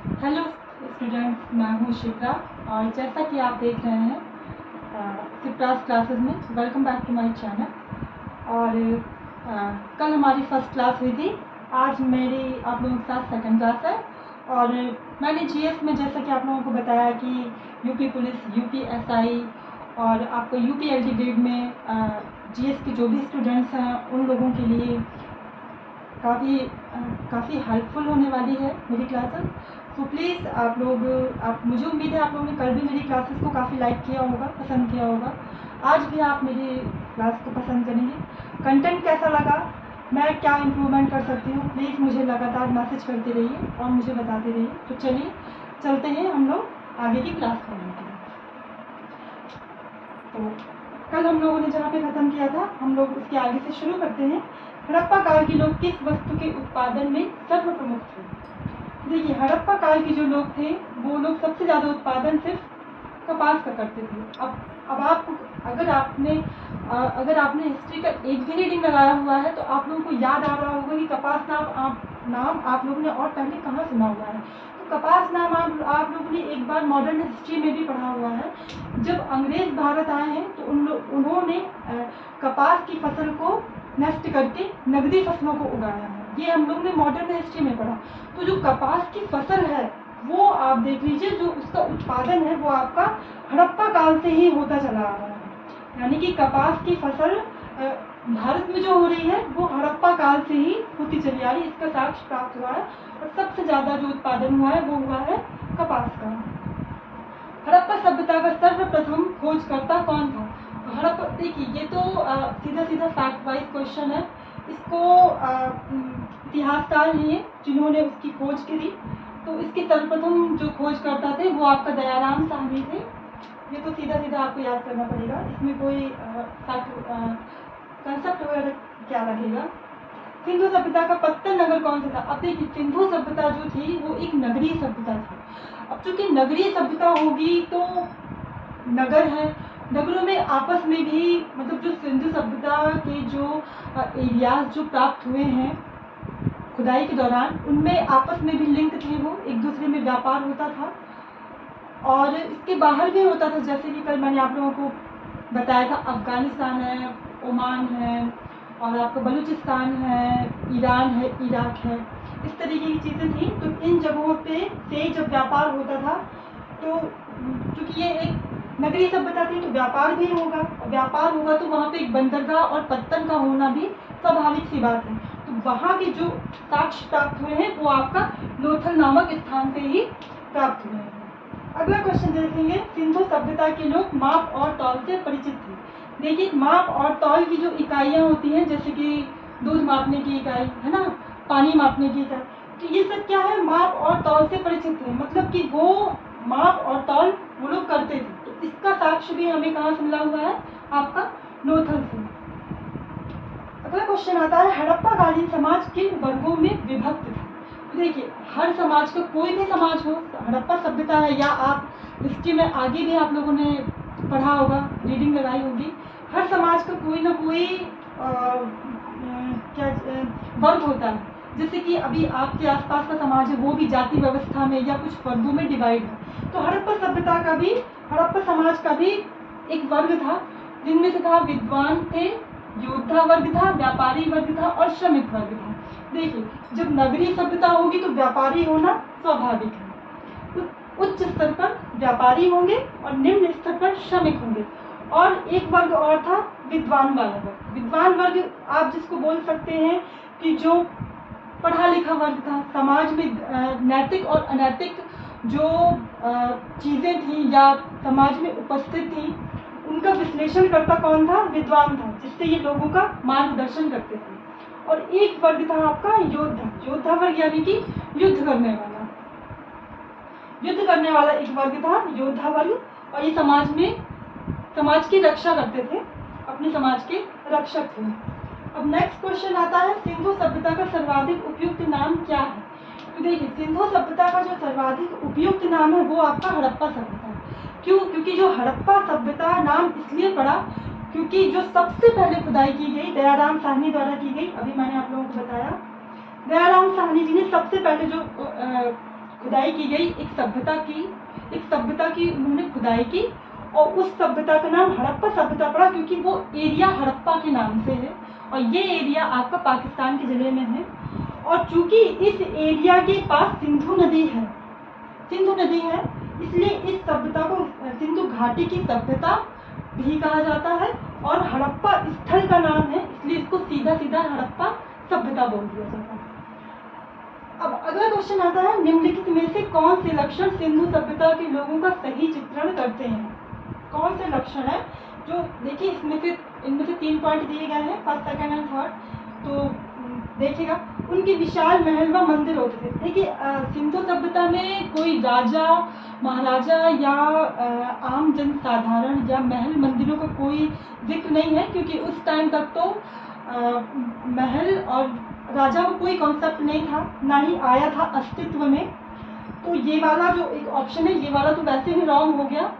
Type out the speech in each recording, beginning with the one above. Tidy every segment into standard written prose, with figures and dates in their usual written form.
Hello students, मैं हूँ शिप्रा और जैसा कि आप देख रहे हैं शिप्रास क्लासेस में, welcome back to my channel. और कल हमारी फर्स्ट क्लास हुई थी, आज मेरी आप लोगों के साथ सेकंड क्लास है। और मैंने जीएस में जैसा कि आप लोगों को बताया कि यूपी पुलिस, यूपी एसआई और आपको यूपी एलडी ग्रेड में जीएस के जो भी स्टूडेंट्स हैं उन लोगों के लिए काफ़ी हेल्पफुल होने वाली है मेरी क्लासेस। तो प्लीज़ आप मुझे उम्मीद है आप लोगों ने कल भी मेरी क्लासेस को काफ़ी लाइक किया होगा, पसंद किया होगा। आज भी आप मेरी क्लास को पसंद करेंगे। कंटेंट कैसा लगा, मैं क्या इम्प्रूवमेंट कर सकती हूँ, प्लीज़ मुझे लगातार मैसेज करते रहिए और मुझे बताते रहिए। तो चलिए चलते हैं हम लोग आगे की क्लास करने के लिए। तो कल हम लोगों ने जहाँ पे ख़त्म किया था, हम लोग उसके आगे से शुरू करते हैं। हड़प्पा काल के लोग किस वस्तु के उत्पादन में सर्वप्रमुख थे? देखिए, हड़प्पा काल के जो लोग थे वो लोग सबसे ज़्यादा उत्पादन सिर्फ कपास का करते थे। अब आप अगर आपने हिस्ट्री का एक भी रीडिंग लगाया हुआ है तो आप लोगों को याद आ रहा होगा कि कपास नाम आप लोगों ने और पहले कहाँ सुना हुआ है। तो कपास नाम आप लोगों ने एक बार मॉडर्न हिस्ट्री में भी पढ़ा हुआ है। जब अंग्रेज भारत आए हैं तो उन्होंने कपास की फसल को नष्ट करके नगदी फसलों को उगाया है। ये हम लोग ने मॉडर्न हिस्ट्री में पढ़ा। तो जो कपास की फसल है वो आप देख लीजिए, जो उसका उत्पादन है वो आपका हड़प्पा काल से ही होता चला आ रहा है। यानी कि कपास की फसल भारत में जो हो रही है वो हड़प्पा काल से ही होती चली आ रही है। इसका साक्ष्य प्राप्त हुआ है और सबसे ज़्यादा जो उत्पादन हुआ है वो हुआ है कपास का। हड़प्पा सभ्यता का सर्वप्रथम खोजकर्ता कौन था? हड़प्पा, देखिए ये तो सीधा सीधा फैक्ट वाइज क्वेश्चन है। इसको इतिहासकार हैं जिन्होंने उसकी खोज करी। तो इसके सर्वप्रथम जो खोजकर्ता थे वो आपका दयाराम साहनी थे। ये तो सीधा सीधा आपको याद करना पड़ेगा, इसमें कोई कंसेप्ट वगैरह क्या लगेगा। सिंधु सभ्यता का पत्तन नगर कौन सा था? अब देखिए, सिंधु सभ्यता जो थी वो एक नगरीय सभ्यता थी। अब चूंकि नगरीय सभ्यता होगी तो नगर है, नगरों में आपस में भी मतलब जो सिंधु सभ्यता के जो एरियाज जो प्राप्त हुए हैं खुदाई के दौरान, उनमें आपस में भी लिंक थे, वो एक दूसरे में व्यापार होता था। और इसके बाहर भी होता था, जैसे कि कल मैंने आप लोगों को बताया था, अफ़गानिस्तान है, ओमान है और आपका बलूचिस्तान है, ईरान है, इराक है, इस तरीके की चीज़ें थी। तो इन जगहों पे से जब व्यापार होता था तो क्योंकि ये एक नगरीय सभ्यता थी तो व्यापार भी होगा, और व्यापार होगा तो वहाँ पे एक बंदरगाह और पत्तन का होना भी स्वाभाविक सी बात है। तो वहाँ के जो साक्ष्य प्राप्त हुए हैं वो आपका लोथल नामक स्थान से ही प्राप्त हुए हैं। अगला क्वेश्चन देखेंगे, सिंधु सभ्यता के लोग माप और तौल से परिचित थे। देखिए, माप और तौल की जो इकाइयाँ होती हैं, जैसे कि दूध मापने की इकाई है ना, पानी मापने की इकाई, तो ये सब क्या है, माप और तौल से परिचित थे। मतलब कि वो माप और तौल वो लोग करते थे। तो इसका साक्ष्य भी हमें कहाँ से मिला हुआ है? आपका लोथल से। अगला क्वेश्चन आता है, हड़प्पा कालीन समाज किन वर्गों में विभक्त था? देखिए, हर समाज का, कोई भी समाज हो, हड़प्पा सभ्यता है या आप हिस्ट्री में आगे भी आप लोगों ने पढ़ा होगा, रीडिंग लगाई होगी, हर समाज का कोई ना कोई वर्ग होता है। जैसे कि अभी आपके आसपास का समाज है वो भी जाति व्यवस्था में या कुछ वर्गों में डिवाइड है। तो हड़प्पा सभ्यता का भी, हड़प्पा समाज का भी एक वर्ग था, जिनमें से था विद्वान थे, योद्धा वर्ग था, व्यापारी वर्ग था और श्रमिक वर्ग था। देखिए, जब नगरीय सभ्यता होगी तो व्यापारी होना स्वाभाविक है। उच्च स्तर पर व्यापारी होंगे और निम्न स्तर पर श्रमिक होंगे। और एक वर्ग और था, विद्वान वाला वर्ग। विद्वान वर्ग आप जिसको बोल सकते हैं कि जो पढ़ा लिखा वर्ग था, समाज में नैतिक और अनैतिक जो चीज़ें थी या समाज में उपस्थित थी, उनका विश्लेषण करता कौन था? विद्वान था, जिससे ये लोगों का मार्गदर्शन करते थे। और एक वर्ग था आपका योद्धा। योद्धा वर्ग यानी कि युद्ध करने वाला एक वर्ग था, योद्धा वर्ग। और ये समाज की रक्षा करते थे, अपने समाज के रक्षक थे। अब नेक्स्ट क्वेश्चन आता है, सिंधु सभ्यता का सर्वाधिक उपयुक्त नाम क्या है? तो देखिए, सिंधु सभ्यता का जो सर्वाधिक उपयुक्त नाम है वो आपका हड़प्पा सभ्यता है। क्यों? क्योंकि जो हड़प्पा सभ्यता नाम इसलिए पड़ा क्योंकि जो सबसे पहले खुदाई की गई दयाराम साहनी द्वारा की गई। अभी मैंने आप लोगों को बताया, दयाराम साहनी जी ने सबसे पहले जो खुदाई की गई एक सभ्यता की उन्होंने खुदाई की, और उस सभ्यता का नाम हड़प्पा सभ्यता पड़ा, क्योंकि वो एरिया हड़प्पा के नाम से है, और ये एरिया आपका पाकिस्तान के ज़िले में है। और चूंकि इस एरिया के पास सिंधु नदी है, इसलिए इस सभ्यता को सिंधु घाटी की सभ्यता भी कहा जाता है, और हड़प्पा स्थल का नाम है, इसलिए इसको सीधा सीधा हड़प्पा सभ्यता बोल दिया जाता है। अब अगला क्वेश्चन आता है, निम्नलिखित में से कौन से लक्षण सिंधु सभ्यता के लोगों का सही चित्रण करते हैं? कौन से लक्षण है जो, देखिए इनमें से 3 पॉइंट दिए गए हैं, फर्स्ट, सेकंड एंड थर्ड। तो देखिएगा, उनके विशाल महल व मंदिर होते थे। देखिए सिंधु सभ्यता में कोई राजा महाराजा या आम जनसाधारण या महल मंदिरों का कोई जिक्र नहीं है, क्योंकि उस टाइम तक तो महल और राजा का कोई कॉन्सेप्ट नहीं था, ना ही आया था अस्तित्व में। तो ये वाला जो एक ऑप्शन है, ये वाला तो वैसे ही रॉन्ग हो गया,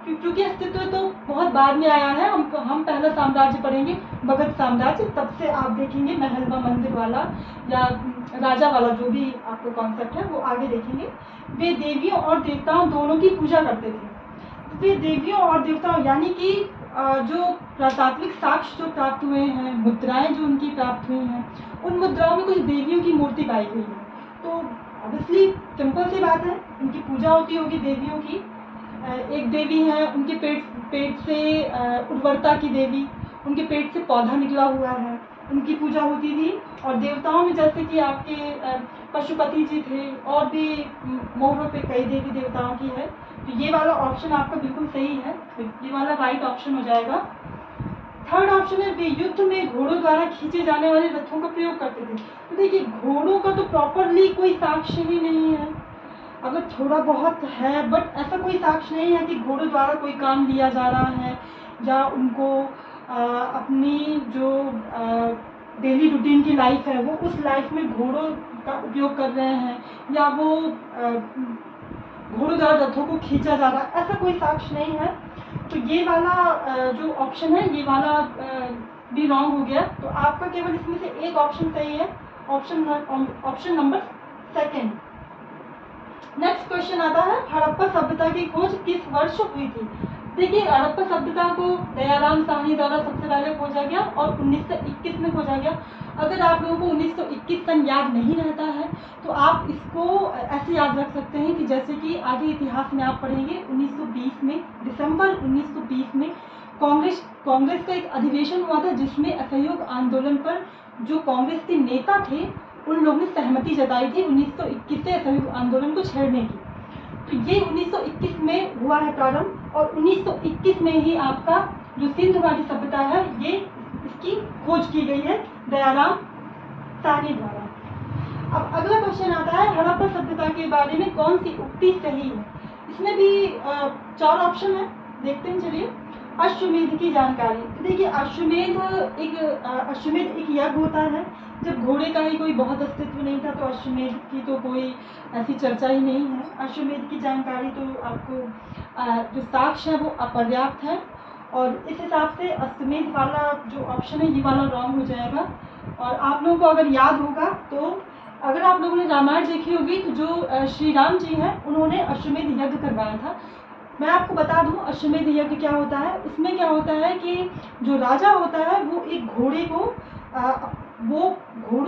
क्योंकि अस्तित्व तो बहुत बाद में आया है। हम पहला साम्राज्य पढ़ेंगे, मगध साम्राज्य, तब से आप देखेंगे महल व मंदिर वाला या राजा वाला जो भी आपका कॉन्सेप्ट है वो आगे देखेंगे। वे देवियों और देवताओं दोनों की पूजा करते थे। वे देवियों और देवताओं यानी कि जो पुरातात्विक साक्ष्य जो प्राप्त हुए हैं, मुद्राएं जो उनकी प्राप्त हुई हैं, उन मुद्राओं में कुछ देवियों की मूर्ति पाई गई है। तो ऑब्वियसली सिंपल सी बात है, उनकी पूजा होती होगी देवियों की। एक देवी है, उनके पेट से उर्वरता की देवी, उनके पेट से पौधा निकला हुआ है, उनकी पूजा होती थी। और देवताओं में जैसे कि आपके पशुपति जी थे, और भी मोहरों पे कई देवी देवताओं की है। तो ये वाला ऑप्शन आपका बिल्कुल सही है, ये वाला राइट ऑप्शन हो जाएगा। थर्ड ऑप्शन है, वे युद्ध में घोड़ों द्वारा खींचे जाने वाले रथों का प्रयोग करते थे। तो देखिए घोड़ों का तो प्रॉपरली कोई साक्ष्य ही नहीं है, अगर थोड़ा बहुत है, बट ऐसा कोई साक्ष्य नहीं है कि घोड़ों द्वारा कोई काम लिया जा रहा है, या उनको अपनी जो डेली रूटीन की लाइफ है वो उस लाइफ में घोड़ों का उपयोग कर रहे हैं, या वो घोड़ों द्वारा रथों को खींचा जा रहा है, ऐसा कोई साक्ष्य नहीं है। तो ये वाला जो ऑप्शन है, ये वाला भी रॉन्ग हो गया। तो आपका केवल इसमें से एक ऑप्शन सही है, option number second. Next question आता है, हड़प्पा सभ्यता की खोज किस वर्ष हुई थी? देखिए हड़प्पा सभ्यता को दयाराम साहनी द्वारा सबसे पहले खोजा गया, और 1921 में खोजा गया। अगर आप लोगों को 1921 सन याद नहीं रहता है तो आप इसको ऐसे याद रख सकते हैं कि जैसे कि आगे इतिहास में आप पढ़ेंगे, 1920 में, दिसंबर 1920 में कांग्रेस का एक अधिवेशन हुआ था, जिसमें असहयोग आंदोलन पर जो कांग्रेस के नेता थे उन लोगों ने सहमति जताई थी 1921 से असहयोग आंदोलन को छेड़ने की। तो ये 1921 में हुआ है प्रारंभ, और 1921 में ही आपका जो सिंधु घाटी सभ्यता है, ये इसकी खोज की गई है दयाराम साहनी द्वारा। अब अगला क्वेश्चन आता है, हड़प्पा सभ्यता के बारे में कौन सी उक्ति सही है? इसमें भी 4 ऑप्शन है, देखते हैं चलिए। अश्वमेध की जानकारी। देखिए अश्वमेध एक यज्ञ होता है। जब घोड़े का ही कोई बहुत अस्तित्व नहीं था तो अश्वमेध की तो कोई ऐसी चर्चा ही नहीं है। अश्वमेध की जानकारी तो आपको जो साक्ष्य है वो अपर्याप्त है, और इस हिसाब से अश्वमेध वाला जो ऑप्शन है ये वाला रॉन्ग हो जाएगा। और आप लोगों को अगर याद होगा तो अगर आप लोगों ने रामायण देखी होगी तो जो श्री राम जी हैं उन्होंने अश्वमेध यज्ञ करवाया था। मैं आपको बता दूं अश्वमेध यज्ञ क्या होता है। उसमें क्या होता है कि जो राजा होता है वो एक घोड़ों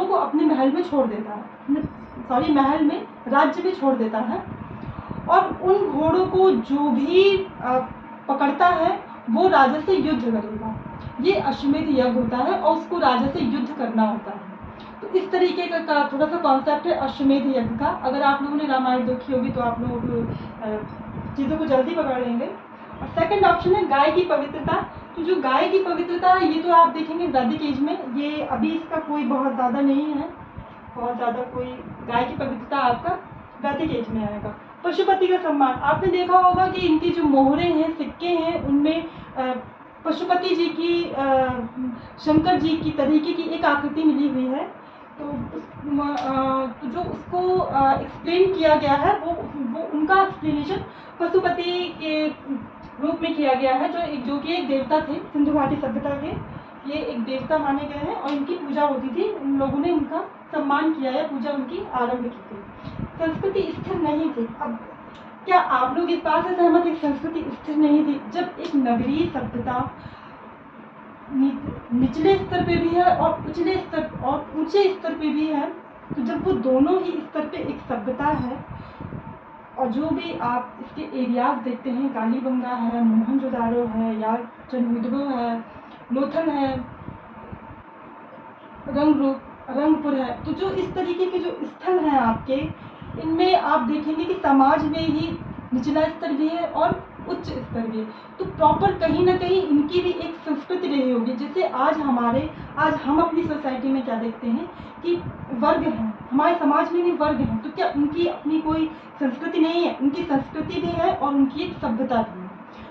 को अपने महल में छोड़ देता है, महल में, राज्य में छोड़ देता है, और उन घोड़ों को जो भी पकड़ता है वो राजा से युद्ध करेगा। ये अश्वमेध यज्ञ होता है और उसको राजा से युद्ध करना होता है। तो इस तरीके का थोड़ा सा कॉन्सेप्ट है अश्वमेध यज्ञ का। अगर आप लोगों ने रामायण देखी होगी तो आप लोग चीज़ों को जल्दी पकड़ लेंगे। और सेकंड ऑप्शन है गाय की पवित्रता। तो जो गाय की पवित्रता है ये तो आप देखेंगे वैदिक एज में, ये अभी इसका कोई बहुत ज़्यादा नहीं है, बहुत ज़्यादा कोई गाय की पवित्रता आपका वैदिक एज में आएगा। पशुपति का सम्मान, आपने देखा होगा कि इनकी जो मोहरे हैं, सिक्के हैं, उनमें पशुपति जी की, शंकर जी की तरीके की एक आकृति मिली हुई है। तो जो उसको एक्सप्लेन किया गया है वो उनका एक्सप्लेनेशन पशुपति के रूप में किया गया है, जो कि एक देवता थे सिंधु घाटी सभ्यता के। ये एक देवता माने गए हैं और इनकी पूजा होती थी। उन लोगों ने उनका सम्मान किया है, पूजा उनकी आरंभ की थी। संस्कृति स्थिर नहीं थी। अब क्या आप लोग इस बात से सहमत हैं कि संस्कृति स्थिर नहीं थी? जब एक नगरीय सभ्यता निचले स्तर पे भी है और ऊंचे स्तर पे भी है, तो जब वो दोनों ही स्तर पे एक सभ्यता है, और जो भी आप इसके एरियाज देखते हैं, कालीबंगा है, मोहनजोदाड़ो है, या चंद्रविदगो है, लोथल है, रंगपुर है, तो जो इस तरीके के जो स्थल हैं आपके, इनमें आप देखेंगे कि समाज में ही निचला स्तर भी है और उच्च स्तर भी है। तो प्रॉपर कहीं ना कहीं इनकी भी एक संस्कृति रही होगी। जैसे आज हम अपनी सोसाइटी में क्या देखते हैं कि वर्ग हैं, हमारे समाज में भी वर्ग हैं, तो क्या उनकी अपनी कोई संस्कृति नहीं है? उनकी संस्कृति भी है और उनकी एक सभ्यता भी है।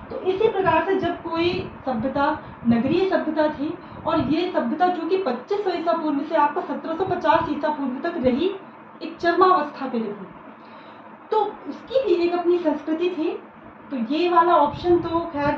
तो इसी प्रकार से जब कोई सभ्यता नगरीय सभ्यता थी, और ये सभ्यता जो कि 2500 ईसा पूर्व से आपका 1750 ईसा पूर्व तक रही, एक चरमावस्था पे रही, तो उसकी भी एक अपनी संस्कृति थी। तो ये वाला ऑप्शन तो खैर